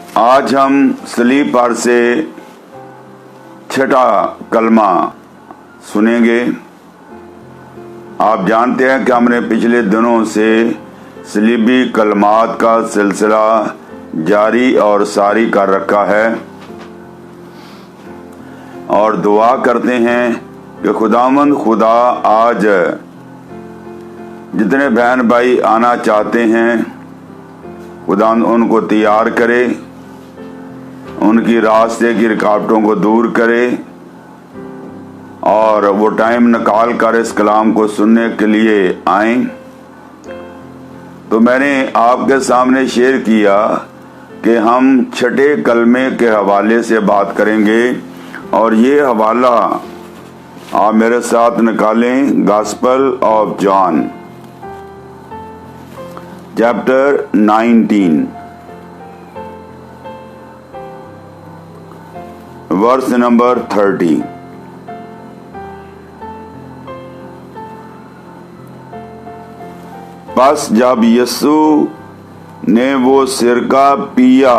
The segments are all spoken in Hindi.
आज हम सलीब पर से छठा कलमा सुनेंगे। आप जानते हैं कि हमने पिछले दिनों से सलीबी कलमात का सिलसिला जारी और सारी कर रखा है और दुआ करते हैं कि खुदावंद खुदा आज जितने बहन भाई आना चाहते हैं खुदा उनको तैयार करे, उनकी रास्ते की रुकावटों को दूर करे और वो टाइम निकाल कर इस कलाम को सुनने के लिए आएं। तो मैंने आपके सामने शेयर किया कि हम छठे कलमे के हवाले से बात करेंगे और ये हवाला आप मेरे साथ निकालें। Gospel of John chapter 19 verse number 30। बस जब यीशु ने वो सिरका पिया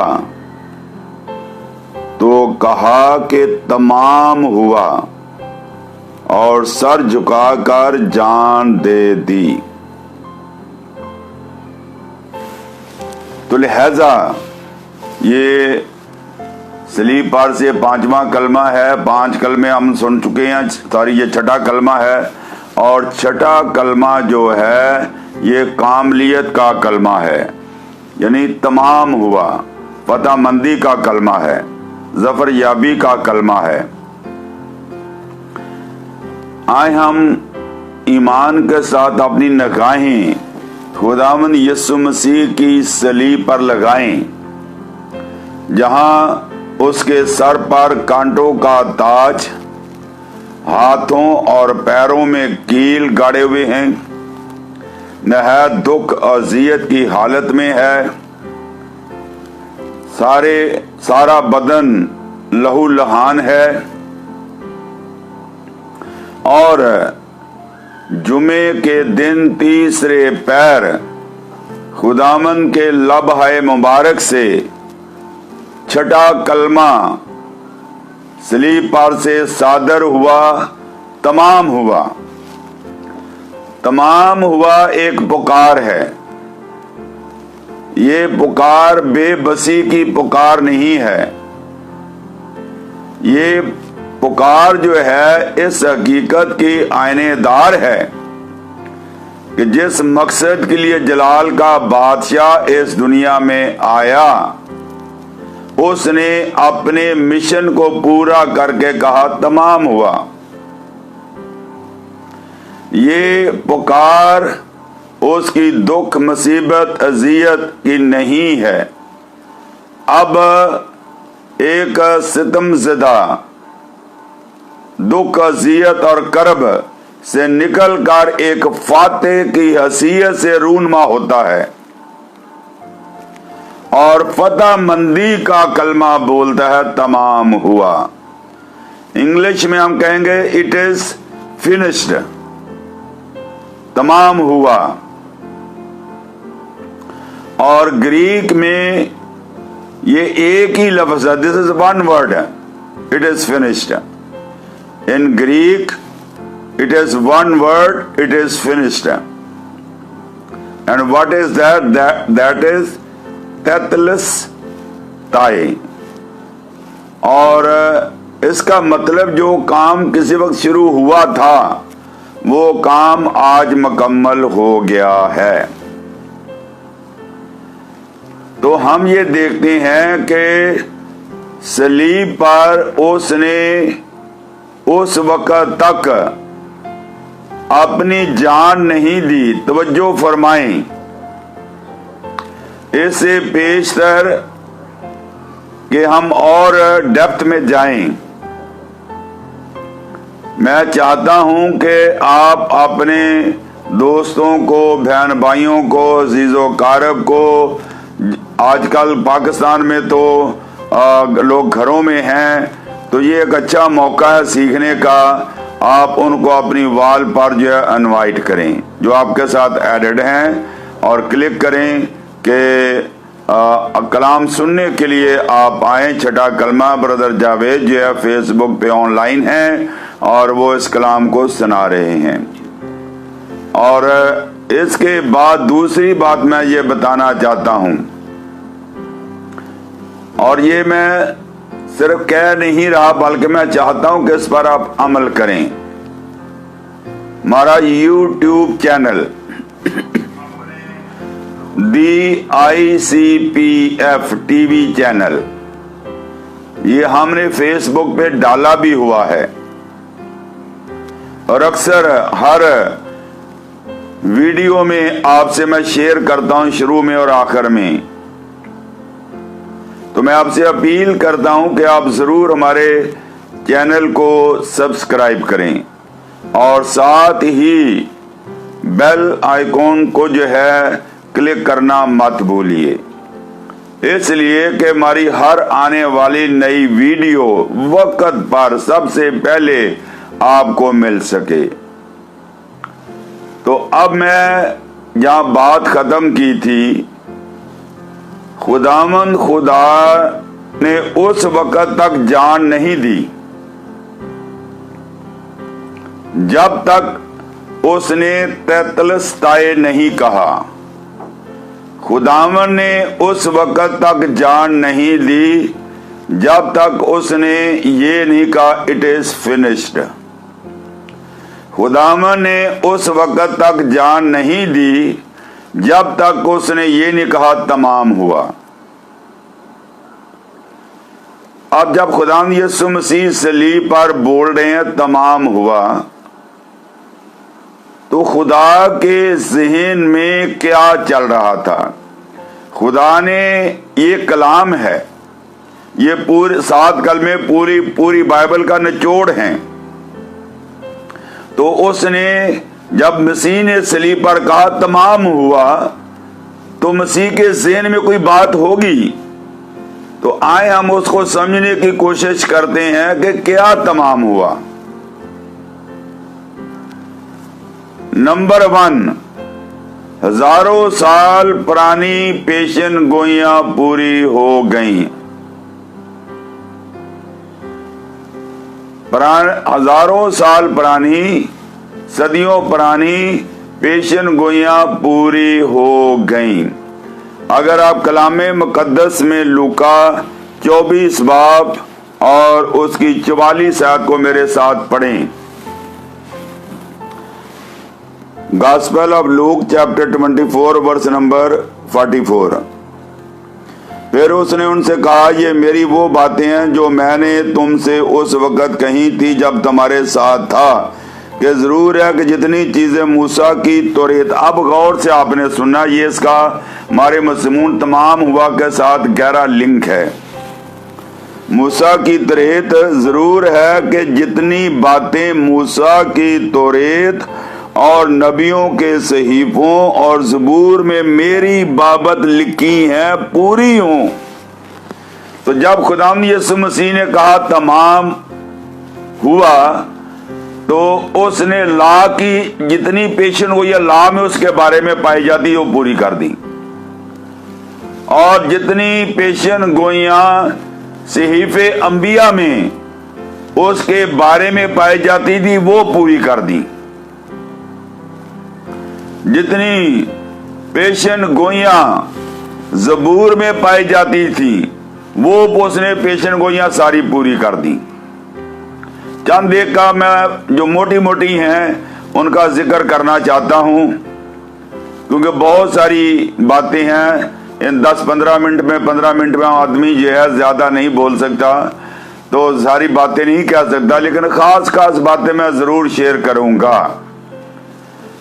तो कहा कि तमाम हुआ और सर झुकाकर जान दे दी। तो लिहाजा ये सलीब पर से पांचवा कलमा है। 5 कलमे हम सुन चुके हैं, सॉरी ये छठा कलमा है और छठा कलमा जो है ये कामलियत का कलमा है, यानी तमाम हुआ, फतहमंदी का कलमा है, जफर याबी का कलमा है। आए हम ईमान के साथ अपनी निगाहें खुदावंद यीशु मसीह की सलीब पर लगाएं, जहां उसके सर पर कांटों का ताज, हाथों और पैरों में कील गाड़े हुए हैं, नहायत दुख और अजियत की हालत में है, सारा बदन लहू लहान है और जुमे के दिन तीसरे पैर खुदामन के लबहाए मुबारक से छठा कलमा सलीब पर से सादर हुआ। तमाम हुआ, तमाम हुआ एक पुकार है। ये पुकार बेबसी की पुकार नहीं है। ये पुकार जो है इस हकीकत की आईनेदार है कि जिस मकसद के लिए जलाल का बादशाह इस दुनिया में आया उसने अपने मिशन को पूरा करके कहा तमाम हुआ। ये पुकार उसकी दुख मुसीबत अजियत की नहीं है। अब एक सितमज़दा दुख अजियत और करब से निकलकर एक फाते की हैसियत से रूनमा होता है और फतहमंदी का कलमा बोलता है तमाम हुआ। इंग्लिश में हम कहेंगे इट इज फिनिश्ड, तमाम हुआ। और ग्रीक में ये एक ही लफ्ज है, this is one word, it is finished. In Greek, it is one word, it is finished. And what is that? That is tetelestai. और इसका मतलब जो काम किसी वक्त शुरू हुआ था वो काम आज मुकम्मल हो गया है। तो हम ये देखते हैं कि सलीब पर उसने उस वक्त तक अपनी जान नहीं दी। तवज्जो फरमाएं, इससे पेशतर कि हम और डेप्थ में जाएं, मैं चाहता हूं कि आप अपने दोस्तों को, बहन भाइयों को, अजीजो कारब को, आजकल पाकिस्तान में तो लोग घरों में हैं तो ये एक अच्छा मौका है सीखने का। आप उनको अपनी वॉल पर जो है इनवाइट करें जो आपके साथ एडेड हैं और क्लिक करें कि कलाम सुनने के लिए आप आए। छठा कलमा ब्रदर जावेद जो है फेसबुक पे ऑनलाइन हैं और वो इस कलाम को सुना रहे हैं। और इसके बाद दूसरी बात मैं ये बताना चाहता हूं, और ये मैं सिर्फ कह नहीं रहा बल्कि मैं चाहता हूं कि इस पर आप अमल करें। हमारा YouTube channel DICPF TV channel, ये हमने फेसबुक पे डाला भी हुआ है और अक्सर हर वीडियो में आपसे मैं शेयर करता हूं, शुरू में और आखिर में। तो मैं आपसे अपील करता हूं कि आप जरूर हमारे चैनल को सब्सक्राइब करें और साथ ही बेल आइकॉन को जो है क्लिक करना मत भूलिए, इसलिए कि हमारी हर आने वाली नई वीडियो वक्त पर सबसे पहले आपको मिल सके। तो अब मैं जहां बात खत्म की थी, खुदावंद खुदा ने उस वक्त तक जान नहीं दी जब तक उसने तैतलस्ताए नहीं कहा। खुदावन ने उस वक्त तक जान नहीं दी जब तक उसने ये नहीं कहा इट इज फिनिश्ड। खुदावन ने उस वक्त तक जान नहीं दी जब तक उसने ये नहीं कहा तमाम हुआ। अब जब खुदावंद यीशु मसीह सलीब पर बोल रहे हैं तमाम हुआ, तो खुदा के ज़हन में क्या चल रहा था? खुदा ने, ये कलाम है, ये पूरे 7 कलमे पूरी बाइबल का निचोड़ हैं। तो उसने जब मसीह ने सलीब पर कहा तमाम हुआ, तो मसीह के ज़हन में कोई बात होगी। तो आए हम उसको समझने की कोशिश करते हैं कि क्या तमाम हुआ। नंबर 1, हजारों साल पुरानी पेशन गोइयां पूरी हो गईं। हजारों साल पुरानी, सदियों पुरानी पेशन गोइयां पूरी हो गईं। अगर आप कलामे मुकद्दस में लूका 24 बाब और उसकी 44 आयत को मेरे साथ पढ़ें। Gospel of Luke chapter 24 verse number 44। फिर उसने उनसे कहा, ये मेरी वो बातें हैं जो मैंने तुमसे उस वक्त कही थी जब तुम्हारे साथ था, कि जरूर है कि जितनी चीजें मूसा की तौरात, अब गौर से आपने सुना, ये इसका हमारे मज़मून तमाम हुआ के साथ गहरा लिंक है। मूसा की तौरात जरूर है कि जितनी बातें मूसा की तौरात और नबियों के सहीफों और ज़बूर में मेरी बाबत लिखी हैं पूरी हों। तो जब खुदावंद यीशु मसीह ने कहा तमाम हुआ, तो उसने ला की जितनी पेशन हुई है ला में उसके बारे में पाई जाती वो पूरी कर दी, और जितनी पेशन गोइयां सहीफे अंबिया में उसके बारे में पाई जाती थी वो पूरी कर दी। जितनी पेशन गोइयां ज़बूर में पाई जाती थी वो उसने पेशन गोइयां सारी पूरी कर दी। चंद एक का मैं जो मोटी मोटी हैं उनका जिक्र करना चाहता हूं, क्योंकि बहुत सारी बातें हैं। इन 10-15 मिनट में 15 मिनट में आदमी जो है ज्यादा नहीं बोल सकता, तो सारी बातें नहीं कह सकता, लेकिन खास खास बातें मैं जरूर शेयर करूंगा।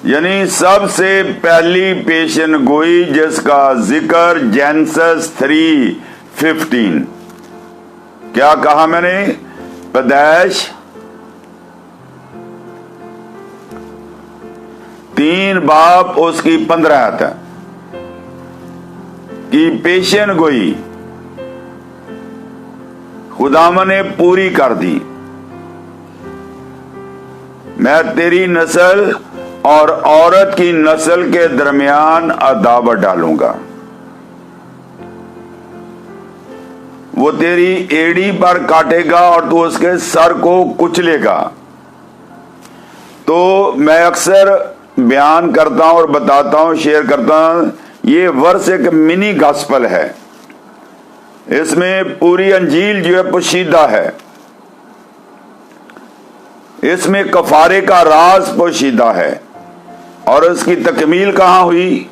यानी सबसे पहली पेशन गोई जिसका जिक्र जेनेसिस 3:15, क्या कहा मैंने? पैदाइश 3 बाब उसकी 15 आयत की पेशन गोई खुदावन ने पूरी कर दी। मैं तेरी नस्ल और औरत की नस्ल के दरमियान अदावत डालूंगा। वो तेरी एड़ी पर काटेगा और तू उसके सर को कुचलेगा। तो मैं अक्सर बयान करता हूं और बताता हूं, शेयर करता हूं, ये वर्स एक मिनी गॉस्पेल है। इसमें पूरी अंजील जो है पोशीदा है, इसमें कफारे का राज पोशीदा है। और उसकी तकमील कहां हुई,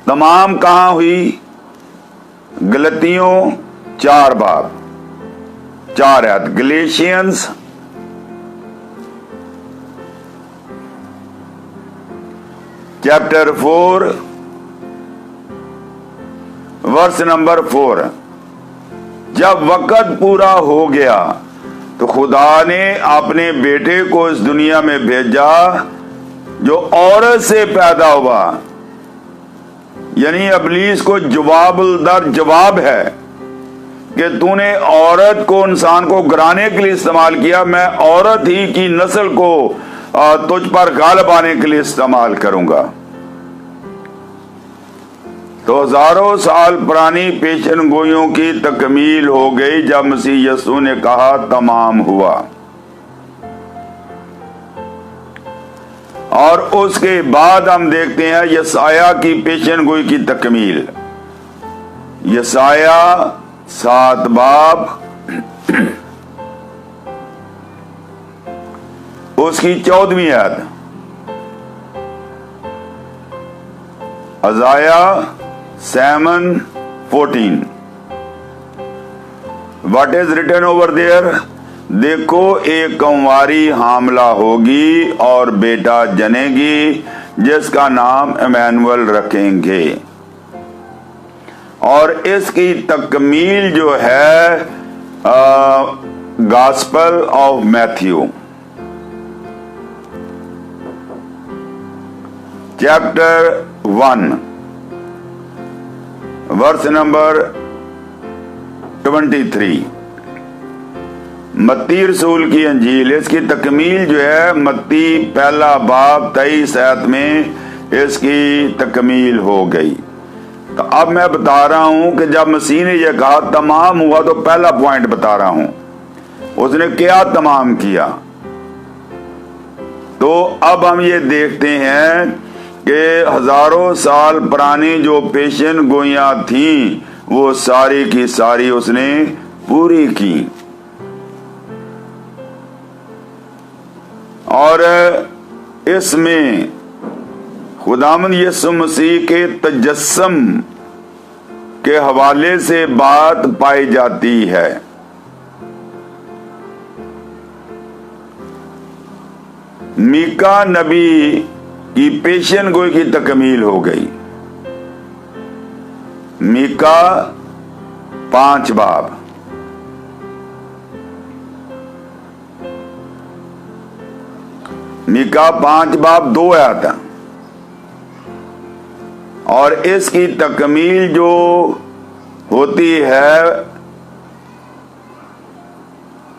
तमाम कहां हुई? गलतियों 4 बाब 4 आयत, गलेशियंस चैप्टर 4 वर्स नंबर 4। जब वक़्त पूरा हो गया तो खुदा ने अपने बेटे को इस दुनिया में भेजा जो औरत से पैदा हुआ, यानी इब्लीस को जवाब दर जवाब है कि तूने औरत को, इंसान को गिराने के लिए इस्तेमाल किया, मैं औरत ही की नस्ल को तुझ पर गालिब आने के लिए इस्तेमाल करूंगा। तो हजारों साल पुरानी पेशन गोइयों की तकमील हो गई जब मसीह यीशु ने कहा तमाम हुआ। और उसके बाद हम देखते हैं यसाया की पेशन गोई की तकमील। यसाया 7 बाब उसकी 14वीं आयत। अज़ाया 7:14। What is written over there? देखो एक कंवारी हामला होगी और बेटा जनेगी जिसका नाम इमैनुअल रखेंगे। और इसकी तकमील जो है gospel of Matthew chapter 1 verse number 23। मत्ती रसूल की अंजील, इसकी तकमील जो है मत्ती 1 बाब 23 आयत में इसकी तकमील हो गई। तो अब मैं बता रहा हूं कि जब मसीह ने यह कहा तमाम हुआ, तो पहला पॉइंट बता रहा हूं उसने क्या तमाम किया। तो अब हम ये देखते हैं कि हजारों साल पुरानी जो पेशन गोइयां थीं वो सारी की सारी उसने पूरी की। और इसमें खुदावंद यीशु मसीह के तजस्सुम के हवाले से बात पाई जाती है। मीका नबी की पेशन गोई की तकमील हो गई। मीका 5 बाब मीका 5 बाब 2 आयत। और इसकी तकमील जो होती है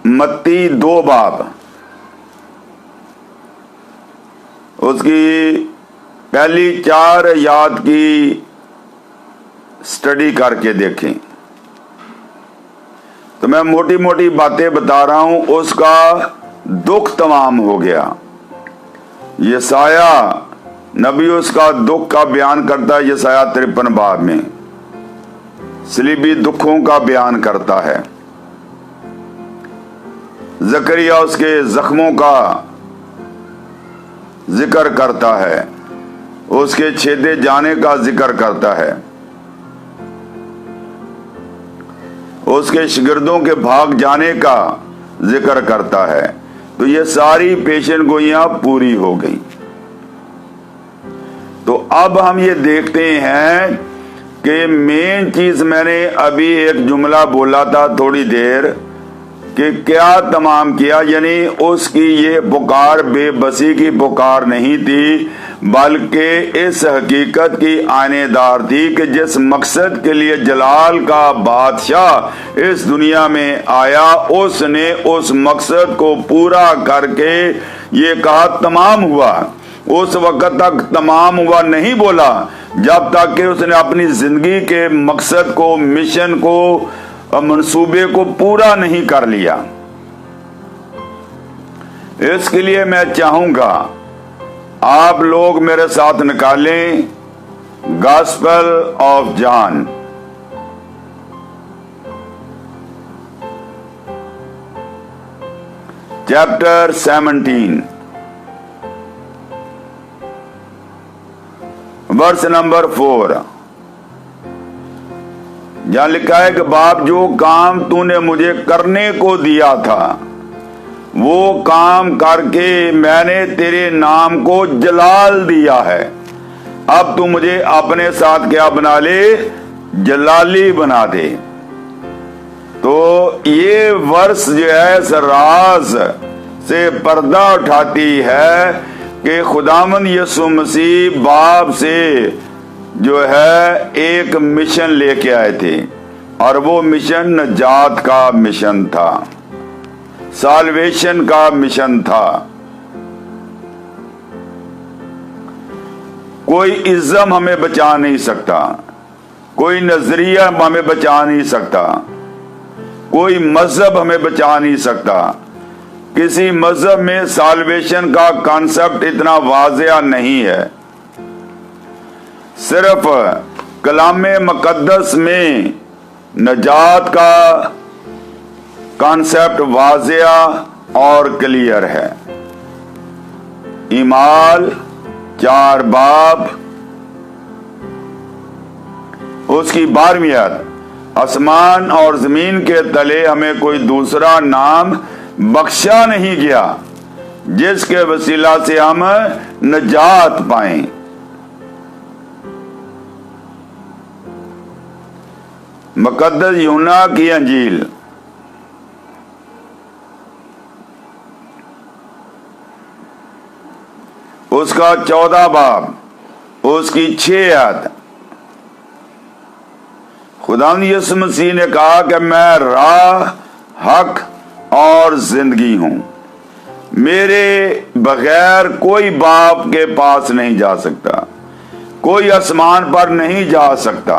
मत्ती 2 बाब, उसकी पहली 4 आयत की स्टडी करके देखें। तो मैं मोटी मोटी बातें बता रहा हूं, उसका दुख तमाम हो गया। यसाया नबी उसका दुख का बयान करता है। यसाया 53 बाब में सलीबी दुखों का बयान करता है। जकरिया उसके जख्मों का जिक्र करता है, उसके छेदे जाने का जिक्र करता है, उसके शिगिर्दों के भाग जाने का जिक्र करता है। तो ये सारी पेशन गोइयां पूरी हो गई। तो अब हम ये देखते हैं कि मेन चीज मैंने अभी एक जुमला बोला था थोड़ी देर कि क्या तमाम किया, यानी उसकी ये पुकार बेबसी की पुकार नहीं थी, बल्कि इस हकीकत की आनेदार थी कि जिस मकसद के लिए जलाल का बादशाह इस दुनिया में आया, उसने उस मकसद को पूरा करके ये कहा तमाम हुआ। उस वक्त तक तमाम हुआ नहीं बोला, जब तक कि उसने अपनी जिंदगी के मकसद को, मिशन को, मंसूबे को पूरा नहीं कर लिया। इसके लिए मैं चाहूंगा आप लोग मेरे साथ निकालें gospel of John, chapter 17, verse number 4। जहां लिखा है कि बाप, जो काम तूने मुझे करने को दिया था वो काम करके मैंने तेरे नाम को जलाल दिया है। अब तू मुझे अपने साथ क्या बना ले? जलाली बना दे। तो ये वर्ष जो है इस राज से पर्दा उठाती है कि खुदावंद यीशु मसीह बाप से जो है एक मिशन लेके आए थे, और वो मिशन नजात का मिशन था, साल्वेशन का मिशन था। कोई इज्म हमें बचा नहीं सकता, कोई नजरिया हमें बचा नहीं सकता, कोई मजहब हमें बचा नहीं सकता। किसी मजहब में साल्वेशन का कॉन्सेप्ट इतना वाज़िया नहीं है। सिर्फ कलामे मुकद्दस में नजात का कॉन्सेप्ट वाज़िया और क्लियर है। ईमाल 4 बाब उसकी 12वीं आयत, आसमान और जमीन के तले हमें कोई दूसरा नाम बख्शा नहीं गया जिसके वसीला से हम नजात पाएं। मुकद्दस यूहन्ना की अंजील उसका 14 बाब उसकी 6 आयत, खुदावंद यीशु मसीह ने कहा कि मैं राह, हक और जिंदगी हूं। मेरे बगैर कोई बाप के पास नहीं जा सकता, कोई आसमान पर नहीं जा सकता,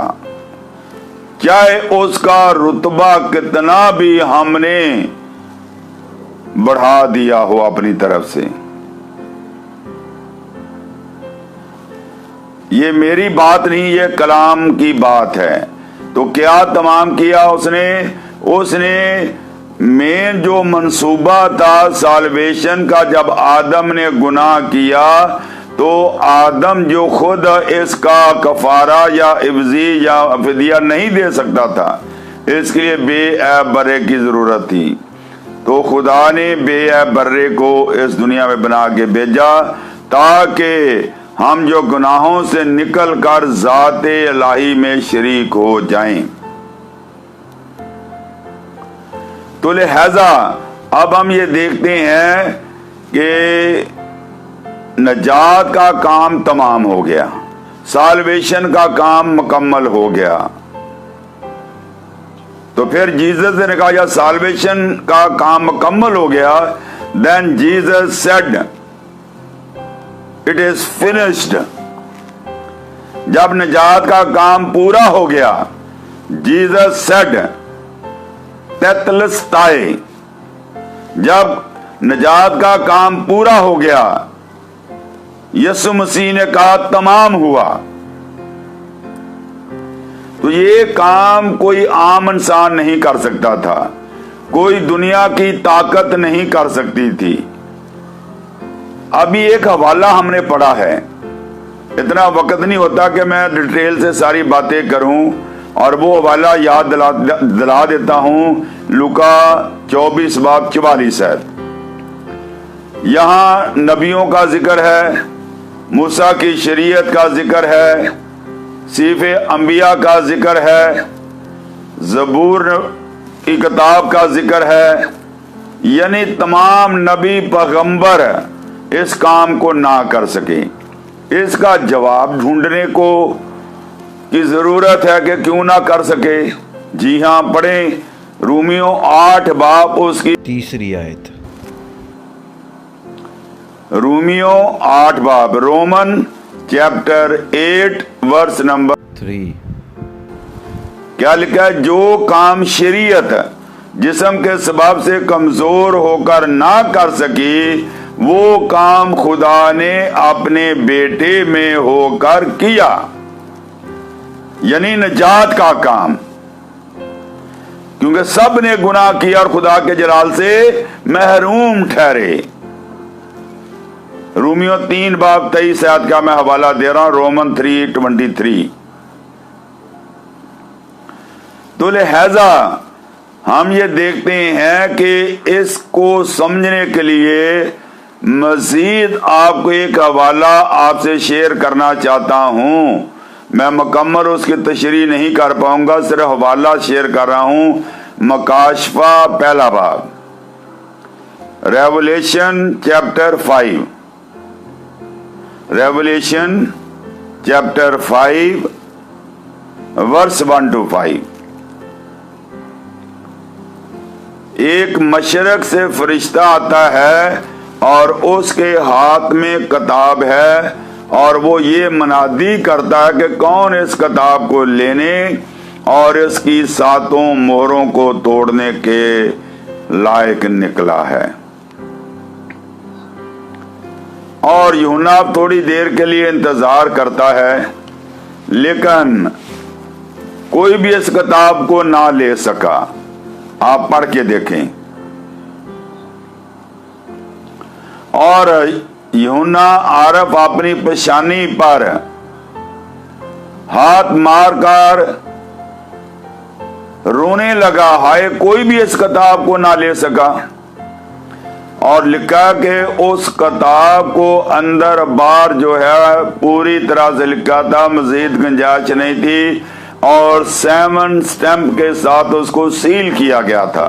चाहे उसका रुतबा कितना भी हमने बढ़ा दिया हो अपनी तरफ से। ये मेरी बात नहीं, ये कलाम की बात है। तो क्या तमाम किया उसने मेन जो मंसूबा था साल्वेशन का, जब आदम ने गुनाह किया तो आदम जो खुद इसका कफारा या इवजी या फिदिया नहीं दे सकता था, इसके लिए बेऐब बर्रे की जरूरत थी। तो खुदा ने बेऐब बर्रे को इस दुनिया में बना के भेजा ताकि हम जो गुनाहों से निकल कर ज़ाते इलाही में शरीक हो जाएं। तो लिहाजा अब हम ये देखते हैं कि नजात का काम तमाम हो गया, साल्वेशन का काम मुकम्मल हो गया। तो फिर जीसस ने कहा जब साल्वेशन का काम मुकम्मल हो गया, then Jesus said it is finished. जब नजात का काम पूरा हो गया, जीसस सेड तेतलस्ताए, जब नजात का काम पूरा हो गया, यीशु मसीह ने कहा तमाम हुआ। तो ये काम कोई आम इंसान नहीं कर सकता था, कोई दुनिया की ताकत नहीं कर सकती थी। अभी एक हवाला हमने पढ़ा है, इतना वक्त नहीं होता कि मैं डिटेल से सारी बातें करूं, और वो हवाला याद दिला देता हूं। लूका 24 बाब 44 है। यहां नबियों का जिक्र है, मूसा की शरीयत का जिक्र है, सीफे अंबिया का जिक्र है, ज़बूर की किताब का जिक्र है। यानी तमाम नबी पैगंबर इस काम को ना कर सके। इसका जवाब ढूंढने को की जरूरत है कि क्यों ना कर सके। जी हाँ, पढ़ें रोमियो 8 बाब उसकी 3 आयत। रोमियो 8 बाब, रोमन चैप्टर 8 वर्स नंबर 3। क्या लिखा है? जो काम शरीयत जिस्म के सबब से कमजोर होकर ना कर सकी, वो काम खुदा ने अपने बेटे में होकर किया, यानी नजात का काम। क्योंकि सब ने गुनाह किया और खुदा के जलाल से महरूम ठहरे। रोमियो 3 बाब 23 आयत का मैं हवाला दे रहा हूं, रोमन 3:23। तो लिहाजा हम ये देखते हैं कि इसको समझने के लिए मजीद आपको एक हवाला आपसे शेयर करना चाहता हूं। मैं मुकम्मल उसकी तशरीह नहीं कर पाऊंगा, सिर्फ हवाला शेयर कर रहा हूं। मकाशफा पहला बाब, Revelation chapter 5, Revelation chapter 5 verse 1 to 5। एक मशरक से फरिश्ता आता है और उसके हाथ में किताब है, और वो ये मनादी करता है कि कौन इस किताब को लेने और इसकी 7 मोहरों को तोड़ने के लायक निकला है। और यूहन्ना थोड़ी देर के लिए इंतजार करता है, लेकिन कोई भी इस किताब को ना ले सका। आप पढ़ के देखें। और यूहन्ना आरफ अपनी पेशानी पर हाथ मारकर रोने लगा, हाय कोई भी इस किताब को ना ले सका। और लिखा कि उस किताब को अंदर बाहर जो है पूरी तरह से लिखा था, मजीद गुंजाइश नहीं थी, और 7 स्टैंप के साथ उसको सील किया गया था,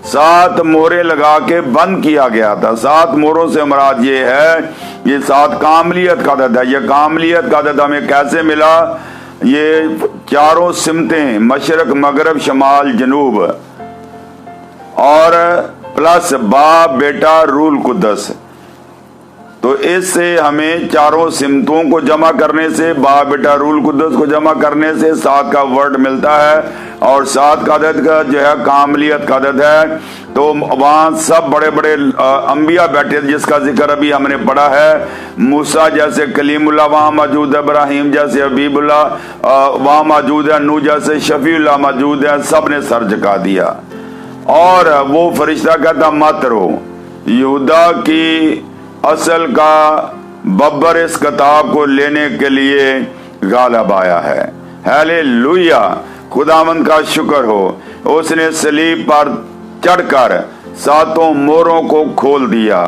7 मोहरें लगा के बंद किया गया था। 7 मोहरों से मुराद ये है, ये 7 कामलियत का अदद है। ये कामलियत का अदद हमें कैसे मिला? ये 4 सिमतें, मशरक मगरब शमाल जनूब, और प्लस बाप बेटा रूल कुद्दस। तो इससे हमें 4 सिमतों को जमा करने से, बाप बेटा रूल कुद्दस को जमा करने से 7 का वर्ड मिलता है। और 7 का अदद का जो है कामलियत का अदद है। तो वहाँ सब बड़े बड़े अंबिया बैठे थे, जिसका जिक्र अभी हमने पढ़ा है। मूसा जैसे कलीमुल्लाह वहाँ मौजूद है, इब्राहिम जैसे हबीबुल्लाह वहाँ मौजूद है, नूह जैसे शफीउल्लाह मौजूद है। सब ने सर झुका दिया और वो फरिश्ता कहता मत रो, यहूदा की असल का बब्बर इस किताब को लेने के लिए गालिब आया है। हालेलुया, खुदावंद का शुक्र हो, उसने सलीब पर चढ़कर 7 मोहरों को खोल दिया।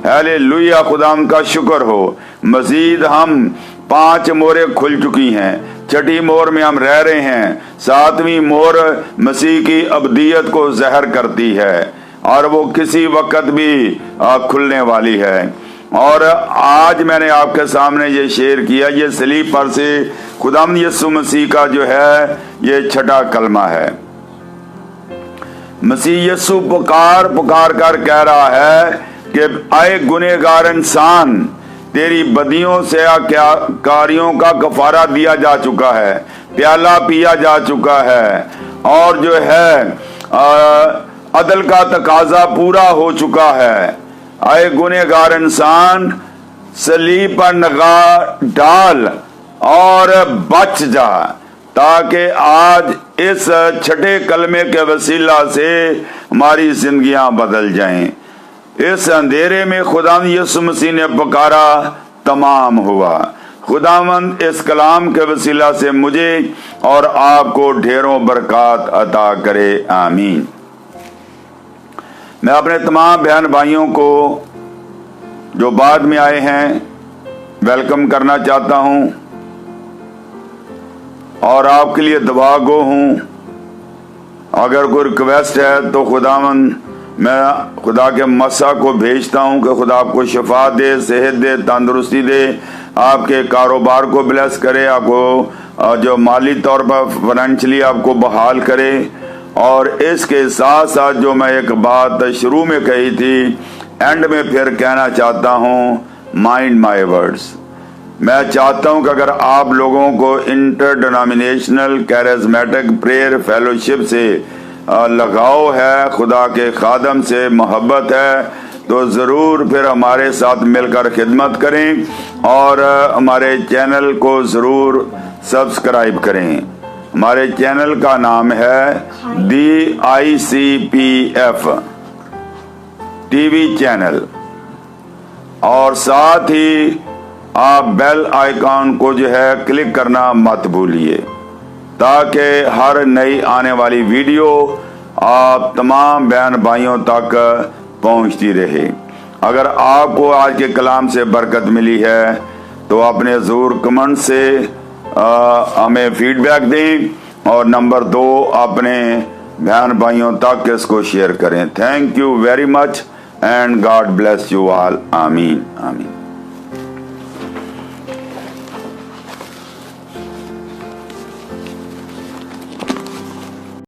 हालेलुया, खुदावंद का शुक्र हो। मजीद हम 5 मोहरें खुल चुकी हैं, 6ठी मोहर में हम रह रहे हैं। 7वीं मोहर मसीह की अब्दियत को ज़हर करती है और वो किसी वक्त भी खुलने वाली है। और आज मैंने आपके सामने ये शेयर किया, ये सलीब पर से खुदावंद यीशु मसीह का जो है ये 6ठा कलमा है। मसीह यीशु पुकार पुकार कर कह रहा है कि आए गुनहगार इंसान, तेरी बदियों से कारियों का कफारा दिया जा चुका है, प्याला पिया जा चुका है, और जो है अदल का तकाजा पूरा हो चुका है। आए गुनहगार इंसान, सलीब पर निगाह डाल और बच जा, ताकि आज इस 6ठे कलमे के वसीला से हमारी जिंदगियां बदल जाएं। इस अंधेरे में खुदावंद यीशु मसीह ने पुकारा, तमाम हुआ। खुदावंद इस कलाम के वसीला से मुझे और आपको ढेरों बरकत अता करे, आमीन। मैं अपने तमाम बहन भाइयों को जो बाद में आए हैं वेलकम करना चाहता हूं और आपके लिए दुआ गो हूं। अगर कोई रिक्वेस्ट है तो खुदावंद, मैं खुदा के मसा को भेजता हूं कि खुदा आपको शिफा दे, सेहत दे, तंदुरुस्ती दे, आपके कारोबार को ब्लेस करे, आपको जो माली तौर पर फाइनेंशियली आपको बहाल करे। और इसके साथ साथ जो मैं एक बात शुरू में कही थी, एंड में फिर कहना चाहता हूं, माइंड माय वर्ड्स, मैं चाहता हूं कि अगर आप लोगों को इंटरडिनोमिनेशनल कैरिज्मेटिक प्रेयर फेलोशिप से लगाव है, खुदा के खादम से मोहब्बत है, तो ज़रूर फिर हमारे साथ मिलकर खिदमत करें और हमारे चैनल को ज़रूर सब्सक्राइब करें। हमारे चैनल का नाम है DICPF टीवी चैनल, और साथ ही आप बेल आइकॉन को जो है क्लिक करना मत भूलिए, ताकि हर नई आने वाली वीडियो आप तमाम बहन भाइयों तक पहुंचती रहे। अगर आपको आज के कलाम से बरकत मिली है तो अपने ज़रूर कमेंट से हमें फीडबैक दें, और नंबर 2 अपने बहन भाइयों तक इसको शेयर करें। Thank you very much and God bless you all. आमीन आमीन।